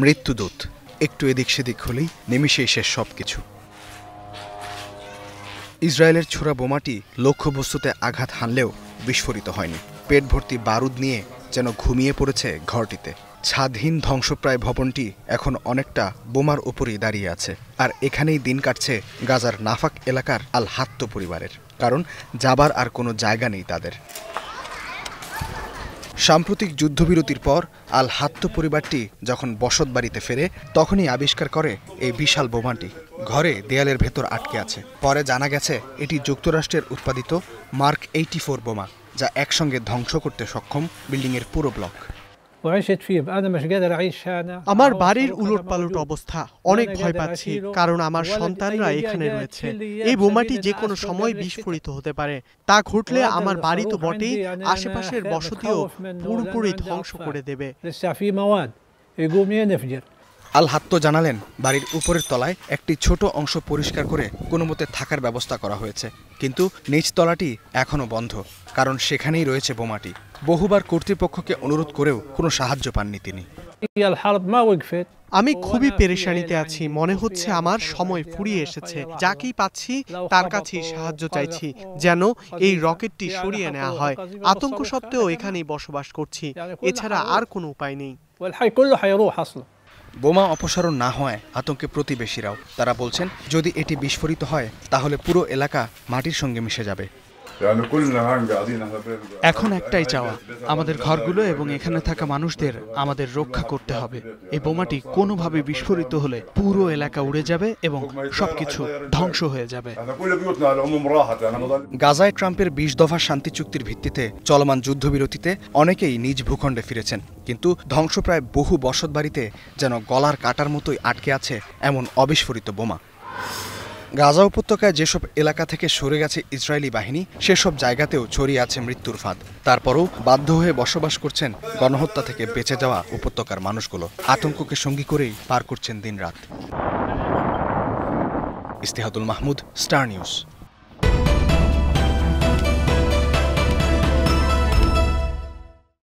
মৃত্যুদূত, একটু এদিক সেদিক হলেই নিমিষেই শেষ সবকিছু। ইসরায়েলের ছোড়া বোমাটি লক্ষ্যবস্তুতে আঘাত হানলেও বিস্ফোরিত হয়নি। পেট ভর্তি বারুদ নিয়ে যেন ঘুমিয়ে পড়েছে ঘরটিতে। ছাদহীন ধ্বংসপ্রায় ভবনটি এখন অনেকটা বোমার উপরই দাঁড়িয়ে আছে। আর এখানেই দিন কাটছে গাজার নাফাক এলাকার আল হাত্তো পরিবারের, কারণ যাবার আর কোনো জায়গা নেই তাদের। সাম্প্রতিক যুদ্ধবিরতির পর আল হাত্তো পরিবারটি যখন বসত বাড়িতে ফেরে, তখনই আবিষ্কার করে এই বিশাল বোমাটি ঘরে দেয়ালের ভেতর আটকে আছে। পরে জানা গেছে এটি যুক্তরাষ্ট্রের উৎপাদিত মার্ক 84 বোমা, যা একসঙ্গে ধ্বংস করতে সক্ষম বিল্ডিংয়ের পুরো ব্লক। আমার বাড়ির উলটপালট অবস্থা, অনেক ভয় পাচ্ছি কারণ আমার সন্তানরা এখানে রয়েছে। এই বোমাটি যে কোনো সময় বিস্ফোরিত হতে পারে। তা ঘটলে আমার বাড়ি তো বটেই, আশেপাশের বসতিও পুরোপুরি ধ্বংস করে দেবে। আল হাত্তো জানালেন, বাড়ির উপরের তলায় একটি ছোট অংশ পরিষ্কার করে কোনোমতে থাকার ব্যবস্থা করা হয়েছে, কিন্তু নিচ তলাটি এখনও বন্ধ, কারণ সেখানেই রয়েছে বোমাটি। বহুবার কর্তৃপক্ষকে অনুরোধ করেও কোনো সাহায্য পাননি তিনি। আমি খুবই পেরেশানিতে আছি, মনে হচ্ছে আমার সময় ফুরিয়ে এসেছে। যাকেই পাচ্ছি তার কাছেই সাহায্য চাইছি, যেন এই রকেটটি সরিয়ে নেওয়া হয়। আতঙ্ক সত্ত্বেও এখানেই বসবাস করছি, এছাড়া আর কোনো উপায় নেই। বোমা অপসারণ না হওয়ায় আতঙ্কে প্রতিবেশীরাও। তারা বলছেন, যদি এটি বিস্ফোরিত হয় তাহলে পুরো এলাকা মাটির সঙ্গে মিশে যাবে। এখন একটাই চাওয়া, আমাদের ঘরগুলো এবং এখানে থাকা মানুষদের আমাদের রক্ষা করতে হবে। এই বোমাটি কোনোভাবে বিস্ফোরিত হলে পুরো এলাকা উড়ে যাবে এবং সবকিছু ধ্বংস হয়ে যাবে। গাজায় ট্রাম্পের 20 দফা শান্তি চুক্তির ভিত্তিতে চলমান যুদ্ধবিরতিতে অনেকেই নিজ ভূখণ্ডে ফিরেছেন, কিন্তু ধ্বংসপ্রায় বহু বসতবাড়িতে যেন গলার কাটার মতোই আটকে আছে এমন অবিস্ফোরিত বোমা। গাজা উপত্যকায় যেসব এলাকা থেকে সরে গেছে ইসরায়েলি বাহিনী, সেসব জায়গাতেও ছড়িয়ে আছে মৃত্যুর ফাঁদ। তারপরও বাধ্য হয়ে বসবাস করছেন গণহত্যা থেকে বেঁচে যাওয়া উপত্যকার মানুষগুলো। আতঙ্ককে সঙ্গী করেই পার করছেন দিনরাত। ইস্তেহাদুল মাহমুদ, স্টার নিউজ।